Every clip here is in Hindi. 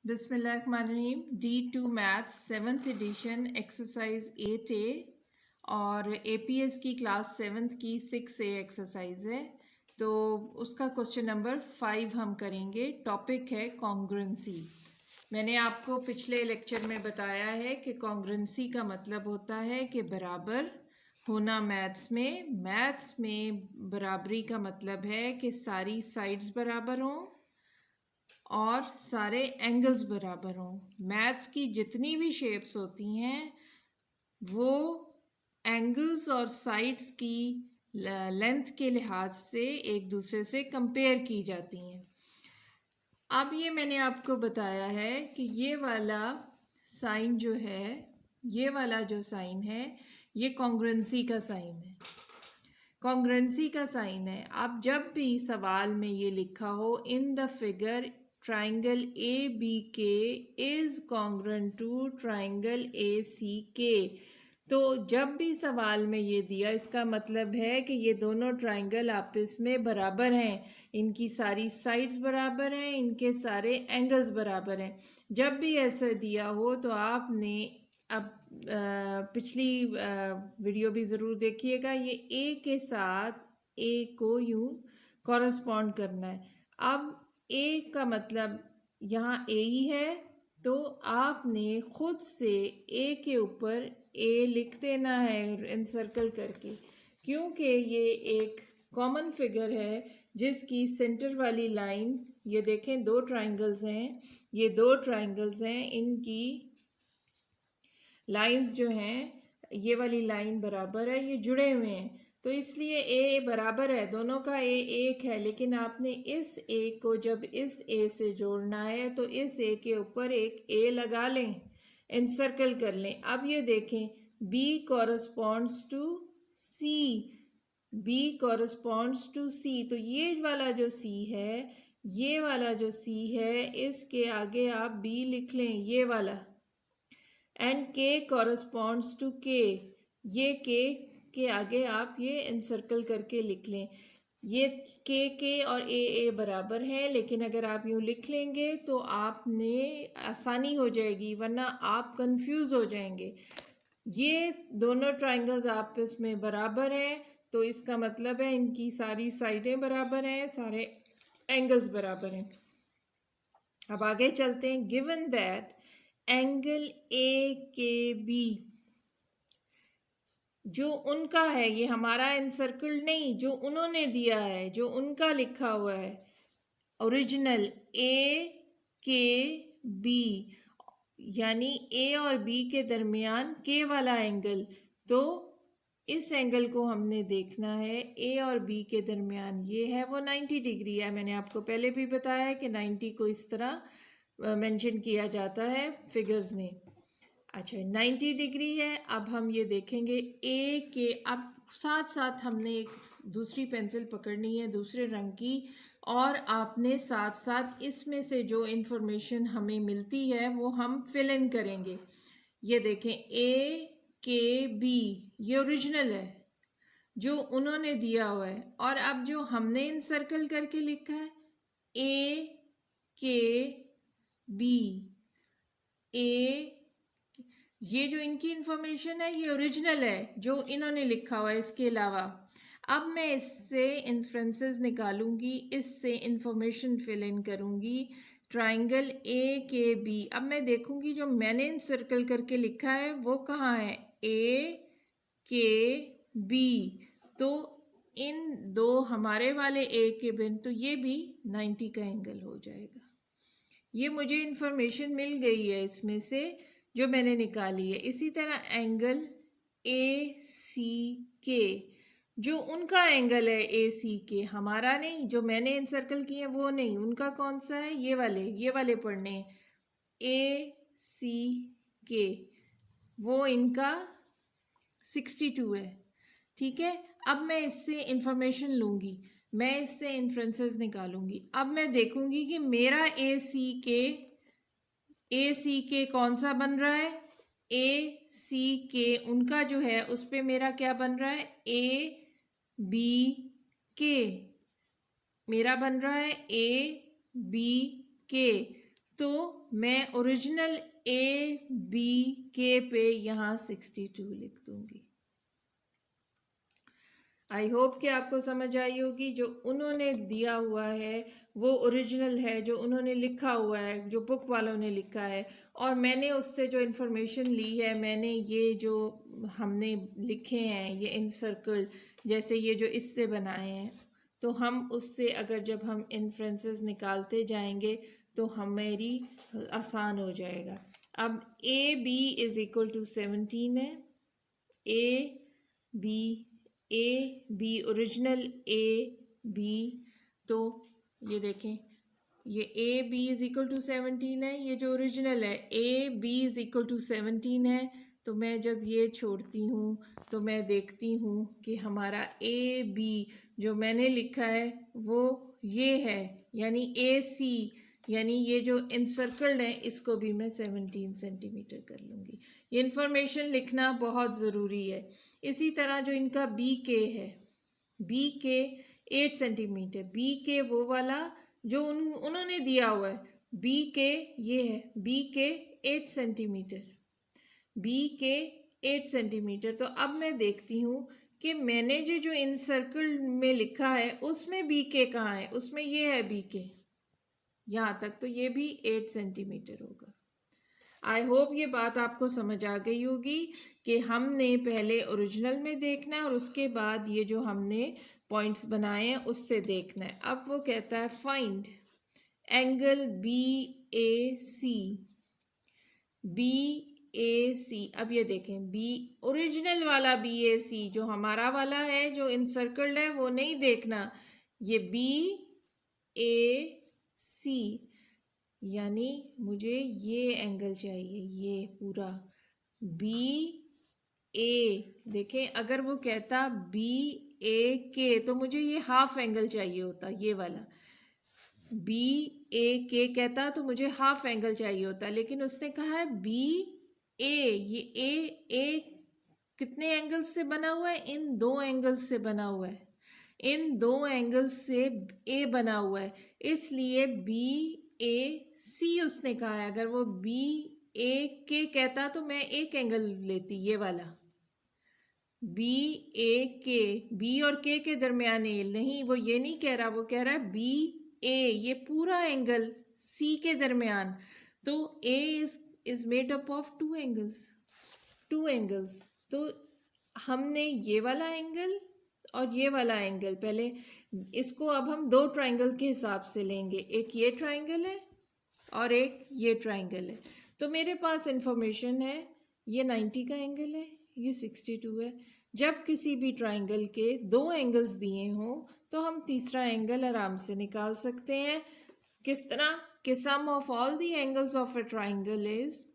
बिस्मिल्लाहिर्रहमानिर्रहीम D2 maths 7th addition exercise 8A और APS की क्लास 7th की 6A एक्सरसाइज है। तो उसका क्वेश्चन नंबर 5 हम करेंगे। टॉपिक है कॉन्ग्रुएंसी। मैंने आपको पिछले लेक्चर में बताया है कि कॉन्ग्रुएंसी का मतलब होता है कि बराबर होना। मैथ्स में बराबरी का मतलब है कि सारी साइड्स बराबर हों और सारे एंगल्स बराबर हों। मैथ्स की जितनी भी शेप्स होती हैं वो एंगल्स और साइड्स की लेंथ के लिहाज से एक दूसरे से कंपेयर की जाती हैं। अब ये मैंने आपको बताया है कि ये वाला साइन जो है, ये वाला जो साइन है, ये कॉन्ग्रुएंसी का साइन है। कॉन्ग्रुएंसी का साइन है। अब जब भी सवाल में ये लिखा हो in the figure triangle A B K is congruent to triangle A C K, तो जब भी सवाल में ये दिया इसका मतलब है कि ये दोनों ट्राइंगल आपस में बराबर हैं, इनकी सारी साइड्स बराबर हैं, इनके सारे एंगल्स बराबर हैं। जब भी ऐसा दिया हो तो आपने अब पिछली वीडियो भी ज़रूर देखिएगा। ये ए के साथ ए को यूं कॉरस्पॉन्ड करना है। अब ए का मतलब यहाँ ए ही है, तो आपने खुद से ए के ऊपर ए लिख देना है एनसर्कल करके, क्योंकि ये एक कॉमन फिगर है जिसकी सेंटर वाली लाइन, ये देखें दो ट्राइंगल्स हैं, ये दो ट्राइंगल्स हैं, इनकी लाइंस जो हैं, ये वाली लाइन बराबर है, ये जुड़े हुए हैं, तो इसलिए ए बराबर है, दोनों का ए एक है। लेकिन आपने इस ए को जब इस ए से जोड़ना है तो इस ए के ऊपर एक ए लगा लें, एनसर्कल कर लें। अब ये देखें B corresponds to C, B corresponds to C, तो ये वाला जो C है, ये वाला जो C है, इसके आगे आप B लिख लें, ये वाला। एंड के कॉरस्पॉन्ड्स टू के, ये के आगे आप ये एनसर्कल करके लिख लें। ये के और ए बराबर है, लेकिन अगर आप यूँ लिख लेंगे तो आपने आसानी हो जाएगी, वरना आप कंफ्यूज हो जाएंगे। ये दोनों ट्राइंगल्स आपस में बराबर हैं, तो इसका मतलब है इनकी सारी साइडें बराबर हैं, सारे एंगल्स बराबर हैं। अब आगे चलते हैं। गिवन दैट एंगल ए के बी जो उनका है, ये हमारा एनसर्कल नहीं, जो उन्होंने दिया है, जो उनका लिखा हुआ है ओरिजिनल ए के बी, यानी ए और बी के दरमियान के वाला एंगल, तो इस एंगल को हमने देखना है ए और बी के दरमियान, ये है वो 90 डिग्री है। मैंने आपको पहले भी बताया है कि 90 को इस तरह मेंशन किया जाता है फिगर्स में। अच्छा 90 डिग्री है। अब हम ये देखेंगे ए के, अब साथ साथ हमने एक दूसरी पेंसिल पकड़नी है दूसरे रंग की, और आपने साथ साथ इसमें से जो इन्फॉर्मेशन हमें मिलती है वो हम फिल इन करेंगे। ये देखें ए के बी, ये ओरिजिनल है जो उन्होंने दिया हुआ है, और अब जो हमने इनसर्कल करके लिखा है ए के बी, ए, ये जो इनकी इंफॉर्मेशन है ये ओरिजिनल है जो इन्होंने लिखा हुआ है। इसके अलावा अब मैं इससे इन्फ्रेंसेस निकालूंगी, इससे इंफॉर्मेशन फिल इन करूंगी ट्राइंगल ए के बी। अब मैं देखूंगी जो मैंने इनसर्कल करके लिखा है वो कहाँ है, ए के बी, तो इन दो हमारे वाले ए के बिन, तो ये भी 90 का एंगल हो जाएगा। ये मुझे इंफॉर्मेशन मिल गई है इसमें से जो मैंने निकाली है। इसी तरह एंगल ए सी के, जो उनका एंगल है ए सी के, हमारा नहीं, जो मैंने इनसर्कल किए हैं वो नहीं, उनका कौन सा है, ये वाले पढ़ने ए सी के, वो इनका 62 है। ठीक है, अब मैं इससे इंफॉर्मेशन लूँगी, मैं इससे इन्फ्रेंसेस निकालूंगी। अब मैं देखूंगी कि मेरा ए सी के कौन सा बन रहा है, ए सी के उनका जो है उस पर मेरा क्या बन रहा है, ए बी के, मेरा बन रहा है ए बी के। तो मैं ओरिजिनल ए बी के पे यहाँ 62 लिख दूंगी। आई होप कि आपको समझ आई होगी। जो उन्होंने दिया हुआ है वो ओरिजिनल है, जो उन्होंने लिखा हुआ है, जो बुक वालों ने लिखा है, और मैंने उससे जो इन्फॉर्मेशन ली है, मैंने ये जो हमने लिखे हैं ये इन सर्कल जैसे ये जो इससे बनाए हैं, तो हम उससे अगर जब हम इन्फ्रेंसेस निकालते जाएंगे तो हमारी आसान हो जाएगा। अब A B is equal to 17 है। A B original A B, तो ये देखें ये A B is equal to 17 है, ये जो ओरिजिनल है A B is equal to 17 है। तो मैं जब ये छोड़ती हूँ तो मैं देखती हूँ कि हमारा ए बी जो मैंने लिखा है वो ये है, यानी ए सी, यानी ये जो इनसर्कल्ड है इसको भी मैं 17 सेंटीमीटर कर लूँगी। ये इन्फॉर्मेशन लिखना बहुत ज़रूरी है। इसी तरह जो इनका बी के है, बी के 8 सेंटीमीटर, बी के वो वाला जो उन्होंने दिया हुआ है, बी के ये है, बी के 8 सेंटीमीटर, बी के 8 सेंटीमीटर। तो अब मैं देखती हूँ कि मैंने जो इन सर्कल में लिखा है उसमें बी के कहाँ है, उसमें ये है बी के यहाँ तक, तो ये भी 8 सेंटीमीटर होगा। आई होप ये बात आपको समझ आ गई होगी कि हमने पहले ओरिजिनल में देखना है और उसके बाद ये जो हमने पॉइंट्स बनाए हैं उससे देखना है। अब वो कहता है find angle B A C, B A सी। अब ये देखें बी ओरिजिनल वाला बी ए सी जो हमारा वाला है जो इनसर्कल्ड है वो नहीं देखना, ये बी ए सी, यानी मुझे ये एंगल चाहिए, ये पूरा बी ए। देखें अगर वो कहता बी ए के तो मुझे ये हाफ एंगल चाहिए होता, ये वाला बी ए के कहता तो मुझे हाफ एंगल चाहिए होता, लेकिन उसने कहा है बी ए। ये ए कितने एंगल्स से बना हुआ है, इन दो एंगल्स से बना हुआ है, इन दो एंगल्स से ए बना हुआ है, इसलिए बी ए सी उसने कहा है। अगर वो बी ए के कहता तो मैं एक एंगल लेती, ये वाला बी ए के, बी और के दरमियान ए नहीं, वो ये नहीं कह रहा, वो कह रहा है बी ए, ये पूरा एंगल सी के दरमियान। तो A is made up of two angles. तो हमने ये वाला एंगल और ये वाला एंगल, पहले इसको अब हम दो ट्राइंगल के हिसाब से लेंगे, एक ये ट्राइंगल है और एक ये ट्राइंगल है। तो मेरे पास इंफॉर्मेशन है ये 90 का एंगल है, ये 62 है। जब किसी भी ट्राइंगल के दो एंगल्स दिए हों तो हम तीसरा एंगल आराम से निकाल सकते हैं। किस तरह कि sum of all the angles of a triangle is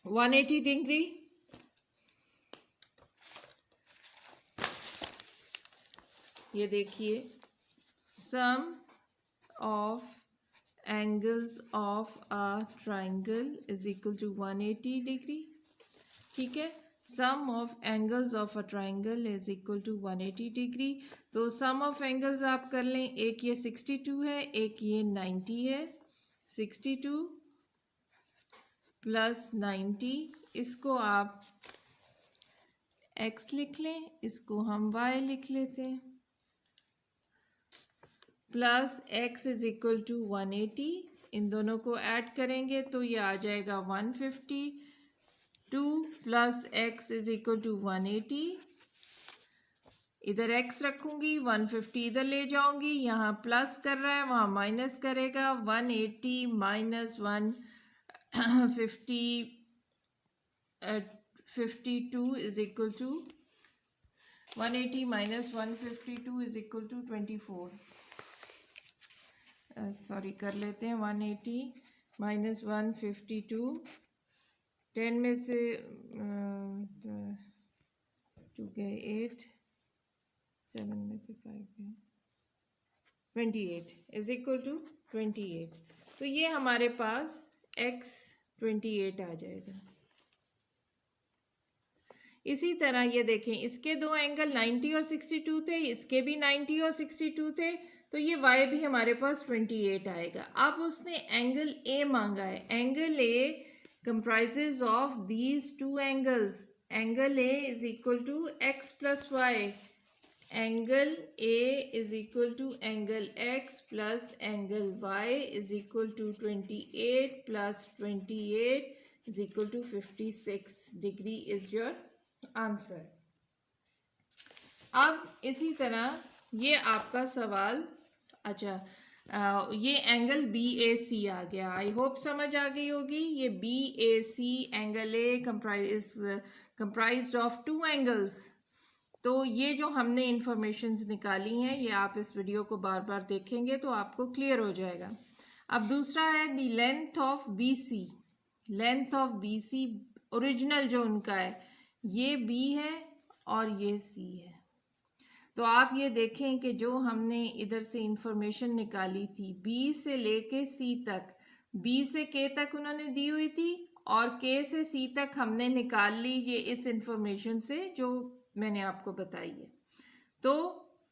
180 degree. ये देखिए sum of angles of a triangle is equal to 180 degree. ठीक है, sum of angles of a triangle is equal to 180 degree. तो सम ऑफ एंगल्स आप कर लें, एक ये 62 है, एक ये 90 है। 62 प्लस 90, इसको आप x लिख लें, इसको हम y लिख लेते हैं, plus x is equal to 180। इन दोनों को ऐड करेंगे तो ये आ जाएगा 150। 2 plus x is equal to 180, इधर x रखूंगी, 150 इधर ले जाऊंगी, यहाँ प्लस कर रहा है वहाँ माइनस करेगा। 180 minus 152 is equal to 180 minus 152 is equal to 24। Sorry कर लेते हैं, 180 माइनस 152, 10 में से 2 गए 8, 7 में से 5 गए 28 इज इक्वल टू 28। तो ये हमारे पास x 28 आ जाएगा। इसी तरह ये देखें इसके दो एंगल 90 और 62 थे, इसके भी 90 और 62 थे। तो ये y भी हमारे पास 28 आएगा। अब उसने एंगल A मांगा है। Angle A comprises of these two angles. Angle A is equal to x plus y. Angle A is equal to angle x plus angle y is equal to 28 plus 28 is equal to 56 degree is your answer. अब इसी तरह ये आपका सवाल, अच्छा ये एंगल बी ए सी आ गया। आई होप समझ आ गई होगी। ये B A C angle a comprised of two angles. तो ये जो हमने इंफॉर्मेशंस निकाली हैं ये आप इस वीडियो को बार बार देखेंगे तो आपको क्लियर हो जाएगा। अब दूसरा है the length of B C. Length of B C original जो उनका है ये बी है और ये सी है। तो आप ये देखें कि जो हमने इधर से इंफॉर्मेशन निकाली थी बी से लेके सी तक, बी से के तक उन्होंने दी हुई थी और के से सी तक हमने निकाल ली ये इस इंफॉर्मेशन से जो मैंने आपको बताई है। तो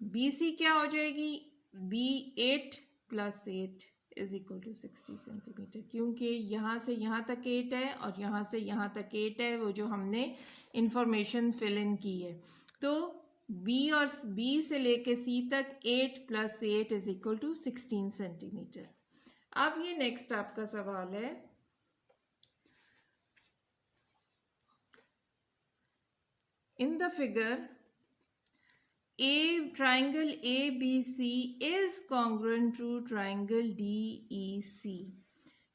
बी सी क्या हो जाएगी, B 8 plus 8 is equal to 60 centimetre, क्योंकि यहाँ से यहाँ तक 8 है और यहाँ से यहाँ तक 8 है, वो जो हमने इंफॉर्मेशन फिल इन की है। तो बी और बी से लेके सी तक 8 plus 8 is equal to 16 centimetre. अब ये नेक्स्ट आपका सवाल है, in the figure A triangle ABC is congruent to triangle DEC।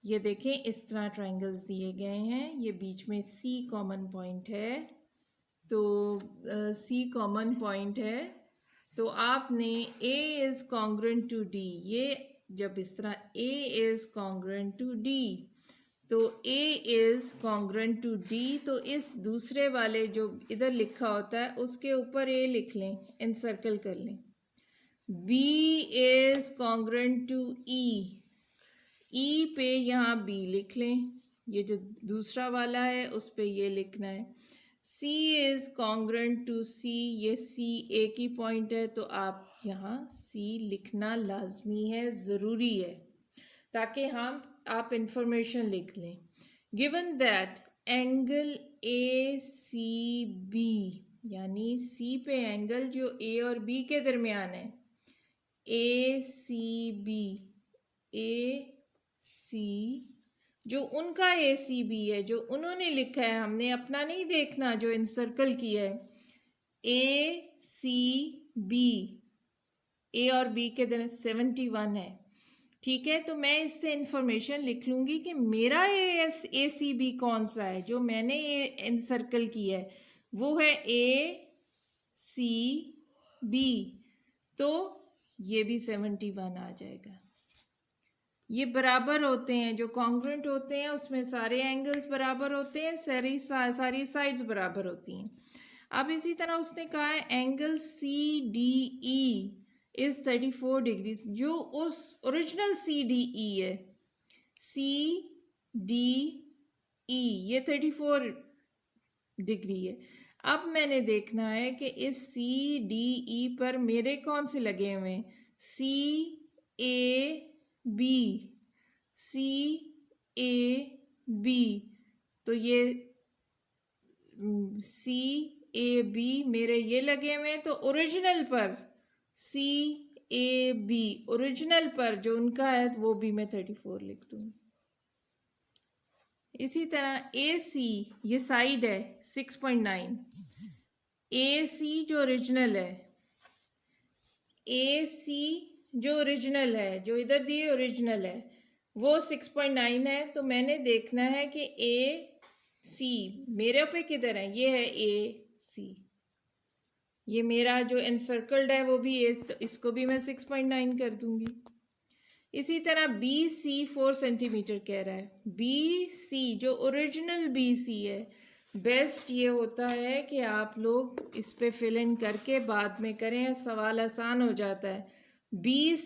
ये देखें इस तरह ट्राइंगल्स दिए गए हैं, ये बीच में C कॉमन पॉइंट है, तो C कॉमन पॉइंट है, तो आपने A is congruent to D, ये जब इस तरह A is congruent to D तो A is congruent to D, तो इस दूसरे वाले जो इधर लिखा होता है उसके ऊपर A लिख लें, एनसर्कल कर लें। B is congruent to E, E पे यहाँ B लिख लें, ये जो दूसरा वाला है उस पे ये लिखना है। C is congruent to C, ये C एक ही पॉइंट है तो आप यहाँ C लिखना लाजमी है, ज़रूरी है, ताकि आप इंफॉर्मेशन लिख लें। Given that angle A C B, यानी सी पे एंगल जो ए और बी के दरमियान है, ए सी बी, ए सी जो उनका ए सी बी है, जो उन्होंने लिखा है, हमने अपना नहीं देखना जो इनसर्कल किया है, ए सी बी, ए और बी के दरमियान 71 है। ठीक है, तो मैं इससे इंफॉर्मेशन लिख लूँगी कि मेरा ए सी बी कौन सा है, जो मैंने ये इनसर्कल किया है वो है ए सी बी, तो ये भी 71 आ जाएगा। ये बराबर होते हैं, जो कॉन्ग्रुएंट होते हैं उसमें सारे एंगल्स बराबर होते हैं, सारी साइड्स बराबर होती हैं। अब इसी तरह उसने कहा है angle C D E is 34 degrees, जो उस ओरिजिनल सी डी ई है, सी डी ई ये 34 डिग्री है। अब मैंने देखना है कि इस सी डी ई पर मेरे कौन से लगे हुए हैं, सी ए बी, सी ए बी, तो ये सी ए बी मेरे ये लगे हुए हैं, तो ओरिजिनल पर सी ए बी, ओरिजिनल पर जो उनका है वो भी मैं 34 लिख दूँगी। इसी तरह ए सी ये साइड है 6.9, ए सी जो ओरिजिनल है, ए सी जो ओरिजिनल है, जो इधर दिए ओरिजिनल है वो 6.9 है, तो मैंने देखना है कि ए सी मेरे पे किधर है, ये है ए सी, ये मेरा जो एनसर्कल्ड है वो भी इसको भी मैं 6.9 कर दूंगी। इसी तरह बी सी 4 सेंटीमीटर कह रहा है, बी सी जो ओरिजिनल बी सी है, बेस्ट ये होता है कि आप लोग इस पे फिल इन करके बाद में करें, सवाल आसान हो जाता है। बी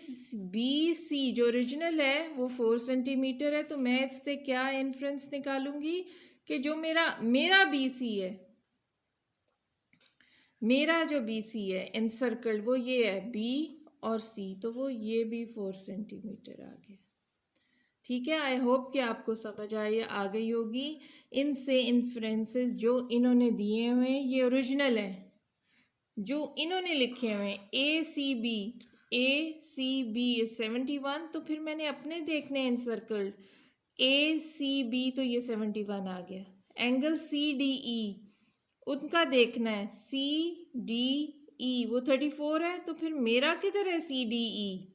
सी जो ओरिजिनल है वो 4 सेंटीमीटर है, तो मैं इससे क्या इन्फ्रेंस निकालूंगी कि जो मेरा बी सी है, मेरा जो बी सी है एनसर्कल्ड वो ये है बी और सी, तो वो ये भी 4 सेंटीमीटर आ गया। ठीक है, आई होप कि आपको समझ आ गई होगी। इनसे इन्फ्रेंसेस जो इन्होंने दिए हुए हैं ये ओरिजिनल है, जो इन्होंने लिखे हुए हैं ए सी बी इज 71, तो फिर मैंने अपने देखने हैं सर्कल ए सी बी, तो ये 71 आ गया। एंगल सी डी ई उनका देखना है, सी डी ई वो 34 है, तो फिर मेरा किधर है सी डी ई?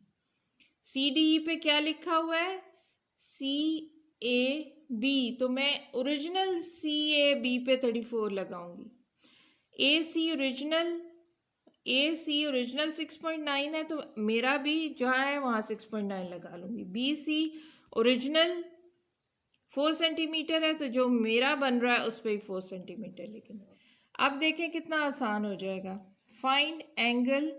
सी डी ई पे क्या लिखा हुआ है? सी ए बी, तो मैं ओरिजिनल सी ए बी पे 34 लगाऊंगी। ए सी ओरिजिनल 6.9 है, तो मेरा भी जहाँ है वहाँ 6.9 लगा लूंगी। बी सी ओरिजिनल 4 सेंटीमीटर है, तो जो मेरा बन रहा है उस पर 4 सेंटीमीटर लिखें। अब देखें कितना आसान हो जाएगा। Find angle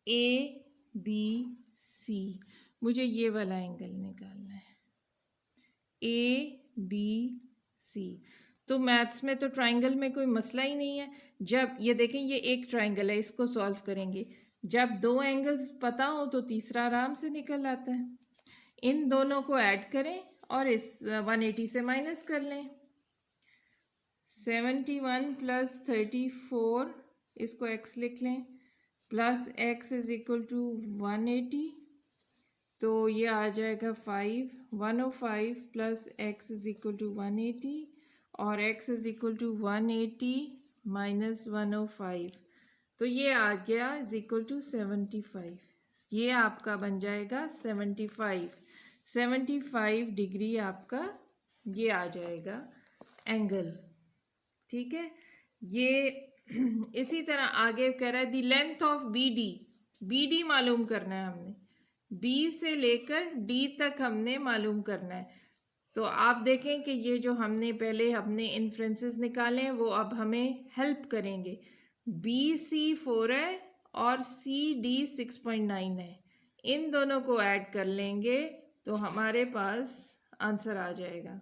A B C, मुझे ये वाला एंगल निकालना है, ए बी सी। तो मैथ्स में तो ट्राइंगल में कोई मसला ही नहीं है। जब ये देखें ये एक ट्राइंगल है, इसको सॉल्व करेंगे, जब दो एंगल्स पता हो तो तीसरा आराम से निकल आता है। इन दोनों को ऐड करें और इस 180 से माइनस कर लें। 71 प्लस 34, इसको x लिख लें, plus x is equal to 180, तो ये आ जाएगा 105 plus x is equal to 180, और x is equal to 180 minus 105, तो ये आ गया इज इक्वल टू 75। ये आपका बन जाएगा 75 डिग्री आपका ये आ जाएगा एंगल। ठीक है, ये इसी तरह आगे कह रहा है the length of B D मालूम करना है हमने, बी से लेकर डी तक हमने मालूम करना है। तो आप देखें कि ये जो हमने इन्फ्रेंसेस निकाले हैं वो अब हमें हेल्प करेंगे। बी सी 4 है और सी डी 6.9 है, इन दोनों को ऐड कर लेंगे तो हमारे पास आंसर आ जाएगा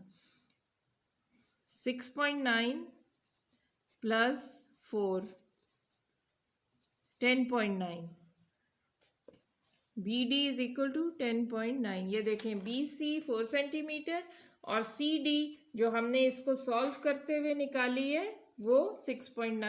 6.9 plus 4 10.9, B D is equal to 10.9। ये देखें बी सी 4 सेंटीमीटर और सी डी जो हमने इसको सॉल्व करते हुए निकाली है वो 6.9